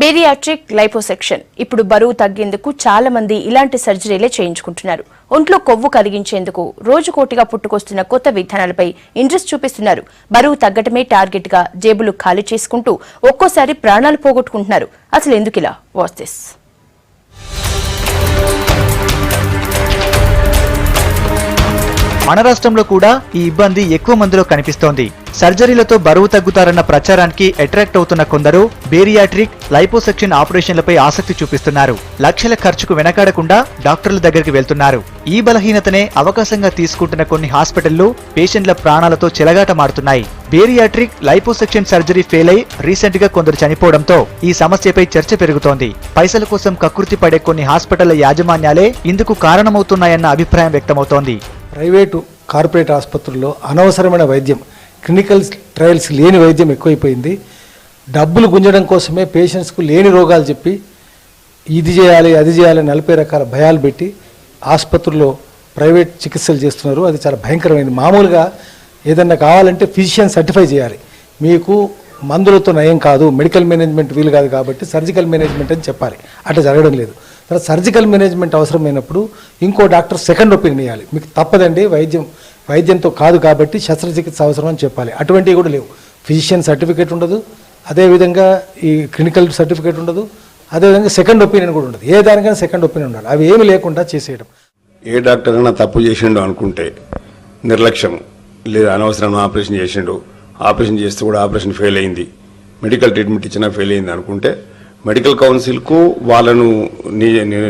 Bariatric liposuction ఇప్పుడు బరువు తగ్గేందుకు చాలా మంది ఇలాంటి సర్జరీలే చేయించుకుంటున్నారు. ఒంట్లో కొవ్వు కరిగించేందుకు రోజుకోటిగా పుట్టుకొస్తున్న కొత్త విధానాలపై ఇంట్రెస్ట్ చూపిస్తున్నారు. బరువు తగ్గటమే టార్గెట్ గా జేబులు ఖాళీ చేసుకుంటూ ఒక్కోసారి ప్రాణాలు పోగొట్టుకుంటున్నారు. అసలు ఎందుకిలా? Watch this. మన రాష్ట్రంలో కూడా ఈ ఇబ్బంది ఎక్కువ మందిలో కనిపిస్తోంది. సర్జరీలతో బరువు తగ్గుతారన్న ప్రచారానికి అట్రాక్ట్ అవుతున్న కొందరు బేరియాట్రిక్ లైపోసెక్షన్ ఆపరేషన్లపై ఆసక్తి చూపిస్తున్నారు. లక్షల ఖర్చుకు వెనకాడకుండా డాక్టర్ల దగ్గరికి వెళ్తున్నారు. ఈ బలహీనతనే అవకాశంగా తీసుకుంటున్న కొన్ని హాస్పిటళ్లు పేషెంట్ల ప్రాణాలతో చెలగాటమాడుతున్నాయి. బేరియాట్రిక్ లైపోసెక్షన్ సర్జరీ ఫెయిల్ అయి రీసెంట్ గా కొందరు చనిపోవడంతో ఈ సమస్యపై చర్చ పెరుగుతోంది. పైసల కోసం కక్కుర్తి పడే కొన్ని హాస్పిటళ్ల యాజమాన్యాలే ఇందుకు కారణమవుతున్నాయన్న అభిప్రాయం వ్యక్తమవుతోంది. ప్రైవేటు కార్పొరేట్ ఆసుపత్రుల్లో అనవసరమైన వైద్యం, క్లినికల్ ట్రయల్స్ లేని వైద్యం ఎక్కువైపోయింది. డబ్బులు గుంజడం కోసమే పేషెంట్స్కు లేని రోగాలు చెప్పి ఇది చేయాలి అది చేయాలి 40 రకాల భయాలు పెట్టి ఆసుపత్రుల్లో ప్రైవేట్ చికిత్సలు చేస్తున్నారు. అది చాలా భయంకరమైంది. మామూలుగా ఏదన్నా కావాలంటే ఫిజిషియన్ సర్టిఫై చేయాలి. మీకు మందులతో నయం కాదు, మెడికల్ మేనేజ్మెంట్ వీలు కాదు కాబట్టి సర్జికల్ మేనేజ్మెంట్ అని చెప్పాలి. అట్లా జరగడం లేదు. తర్వాత సర్జికల్ మేనేజ్మెంట్ అవసరమైనప్పుడు ఇంకో డాక్టర్ సెకండ్ ఒపీనియన్ ఇవ్వాలి. మీకు తప్పదండి, వైద్యంతో కాదు కాబట్టి శస్త్రచికిత్స అవసరం అని చెప్పాలి. అటువంటివి కూడా లేవు. ఫిజిషియన్ సర్టిఫికేట్ ఉండదు, అదేవిధంగా ఈ క్లినికల్ సర్టిఫికేట్ ఉండదు, అదేవిధంగా సెకండ్ ఒపీనియన్ కూడా ఉండదు. ఏ దానికైనా సెకండ్ ఒపీనియన్ ఉండాలి. అవి ఏమి లేకుండా చేసేయడం. ఏ డాక్టర్ అయినా తప్పు చేసిండు అనుకుంటే నిర్లక్ష్యం లేదా అనవసరం ఆపరేషన్ చేసిండు, ఆపరేషన్ చేస్తే కూడా ఆపరేషన్ ఫెయిల్ అయింది, మెడికల్ ట్రీట్మెంట్ ఇచ్చినా ఫెయిల్ అయింది అనుకుంటే మెడికల్ కౌన్సిల్కు వాళ్ళను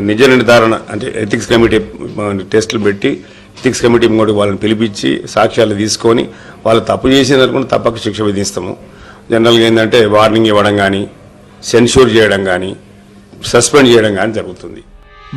నిజ నిర్ధారణ అంటే ఎథిక్స్ కమిటీ టెస్టులు పెట్టి ఎథిక్స్ కమిటీ కూడా వాళ్ళని పిలిపించి సాక్ష్యాలు తీసుకొని వాళ్ళు తప్పు చేసేందుకు తప్పక శిక్ష విధిస్తాము. జనరల్గా ఏంటంటే వార్నింగ్ ఇవ్వడం కానీ, సెన్షూర్ చేయడం కానీ, సస్పెండ్ చేయడం కానీ జరుగుతుంది.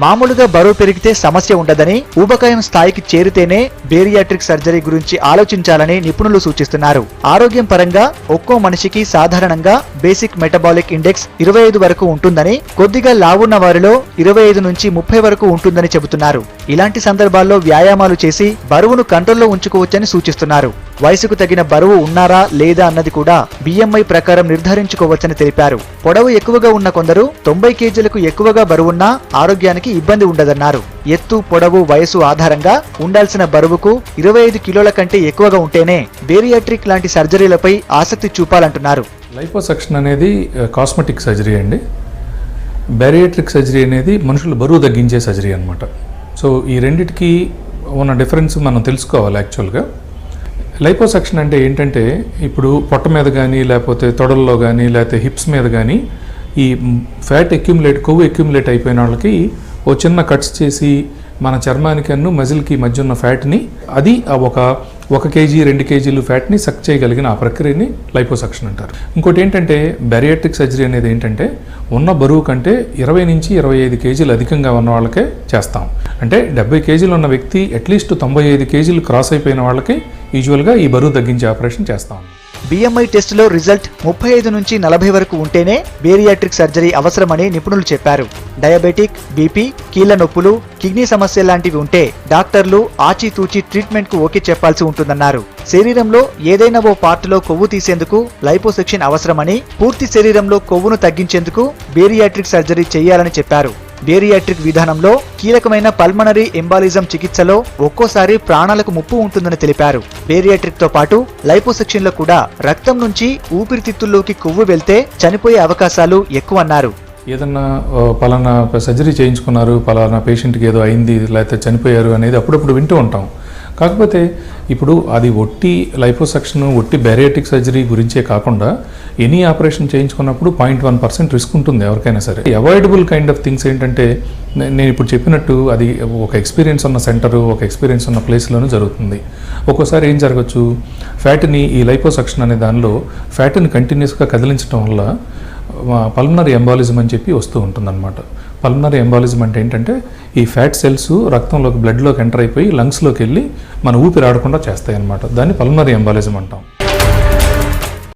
మామూలుగా బరువు పెరిగితే సమస్య ఉండదని, ఊబకాయం స్థాయికి చేరితేనే బేరియాట్రిక్ సర్జరీ గురించి ఆలోచించాలని నిపుణులు సూచిస్తున్నారు. ఆరోగ్యం పరంగా ఒక్కో మనిషికి సాధారణంగా బేసిక్ మెటబాలిక్ ఇండెక్స్ 25 వరకు ఉంటుందని, కొద్దిగా లావున్న వారిలో 25 నుంచి 30 వరకు ఉంటుందని చెబుతున్నారు. ఇలాంటి సందర్భాల్లో వ్యాయామాలు చేసి బరువును కంట్రోల్లో ఉంచుకోవచ్చని సూచిస్తున్నారు. వయసుకు తగిన బరువు ఉన్నారా లేదా అన్నది కూడా BMI ప్రకారం నిర్ధారించుకోవచ్చని తెలిపారు. పొడవు ఎక్కువగా ఉన్న కొందరు 90 కేజీలకు ఎక్కువగా బరువున్నా ఆరోగ్యానికి ఇబ్బంది ఉండదన్నారు. ఎత్తు, పొడవు, వయసు ఆధారంగా ఉండాల్సిన బరువుకు 25 కిలోల కంటే ఎక్కువగా ఉంటేనే బేరియాట్రిక్ లాంటి సర్జరీలపై ఆసక్తి చూపాలంటున్నారు. లైపోసెక్షన్ అనేది కాస్మెటిక్ సర్జరీ అండి. బేరియాట్రిక్ సర్జరీ అనేది మనుషులు బరువు తగ్గించే సర్జరీ అనమాట. సో ఈ రెండిటికి ఉన్న డిఫరెన్స్ మనం తెలుసుకోవాలి. యాక్చువల్గా లైపోసెక్షన్ అంటే ఏంటంటే, ఇప్పుడు పొట్ట మీద కానీ, లేకపోతే తొడల్లో కానీ, లేకపోతే హిప్స్ మీద కానీ ఈ ఫ్యాట్ కొవ్వు అక్యుములేట్ అయిపోయిన వాళ్ళకి ఓ చిన్న కట్స్ చేసి మన చర్మానికి మజిల్కి మధ్య ఉన్న ఫ్యాట్ని అది ఒక కేజీ 2 కేజీలు ఫ్యాట్ని సక్ చేయగలిగిన ఆ ప్రక్రియని లైపోసెక్షన్ అంటారు. ఇంకోటి ఏంటంటే, బేరియాట్రిక్ సర్జరీ అనేది ఏంటంటే ఉన్న బరువు కంటే 20 నుంచి 25 కేజీలు అధికంగా ఉన్న వాళ్ళకే చేస్తాం. అంటే 70 కేజీలు ఉన్న వ్యక్తి అట్లీస్ట్ 95 కేజీలు క్రాస్ అయిపోయిన వాళ్ళకి యూజువల్గా ఈ బరువు తగ్గించే ఆపరేషన్ చేస్తాం. BMI టెస్టులో రిజల్ట్ 35 నుంచి 40 వరకు ఉంటేనే బేరియాట్రిక్ సర్జరీ అవసరమని నిపుణులు చెప్పారు. డయాబెటిక్, బీపీ, కీళ్ల నొప్పులు, కిడ్నీ సమస్య లాంటివి ఉంటే డాక్టర్లు ఆచితూచి ట్రీట్మెంట్ కు ఓకే చెప్పాల్సి ఉంటుందన్నారు. శరీరంలో ఏదైనా ఓ పార్టులో కొవ్వు తీసేందుకు లైపోసెక్షన్ అవసరమని, పూర్తి శరీరంలో కొవ్వును తగ్గించేందుకు బేరియాట్రిక్ సర్జరీ చేయాలని చెప్పారు. బేరియాట్రిక్ విధానంలో కీలకమైన పల్మనరీ ఎంబాలిజం చికిత్సలో ఒక్కోసారి ప్రాణాలకు ముప్పు ఉంటుందని తెలిపారు. బేరియాట్రిక్ తో పాటు లైపోసెక్షన్ లో కూడా రక్తం నుంచి ఊపిరితిత్తుల్లోకి కొవ్వు వెళ్తే చనిపోయే అవకాశాలు ఎక్కువన్నారు. ఏదన్నా పలానా సర్జరీ చేయించుకున్నారు, పలానా పేషెంట్కి ఏదో అయింది, లేకపోతే చనిపోయారు అనేది అప్పుడప్పుడు వింటూ ఉంటాం. కాకపోతే ఇప్పుడు అది ఒట్టి లైపోసెక్షన్, ఒట్టి బేరియాట్రిక్ సర్జరీ గురించే కాకుండా ఎనీ ఆపరేషన్ చేయించుకున్నప్పుడు 0.1% రిస్క్ ఉంటుంది ఎవరికైనా సరే. అవాయిడబుల్ కైండ్ ఆఫ్ థింగ్స్ ఏంటంటే, నేను ఇప్పుడు చెప్పినట్టు అది ఒక ఎక్స్పీరియన్స్ ఉన్న సెంటరు, ఒక ఎక్స్పీరియన్స్ ఉన్న ప్లేస్లోనూ జరుగుతుంది. ఒక్కోసారి ఏం జరగచ్చు, ఫ్యాట్ని ఈ లైపోసెక్షన్ అనే దానిలో ఫ్యాట్ని కంటిన్యూస్గా కదిలించడం వల్ల పల్మనరీ ఎంబాలిజం అని చెప్పి వస్తూ ఉంటుందన్నమాట. పల్మనరీ ఎంబాలిజం అంటే ఏంటంటే, ఈ ఫ్యాట్ సెల్స్ రక్తంలోకి, బ్లడ్లోకి ఎంటర్ అయిపోయి లంగ్స్లోకి వెళ్ళి మన ఊపిరి ఆడకుండా చేస్తాయి అన్నమాట. దాన్ని పల్మనరీ ఎంబాలిజం అంటాం.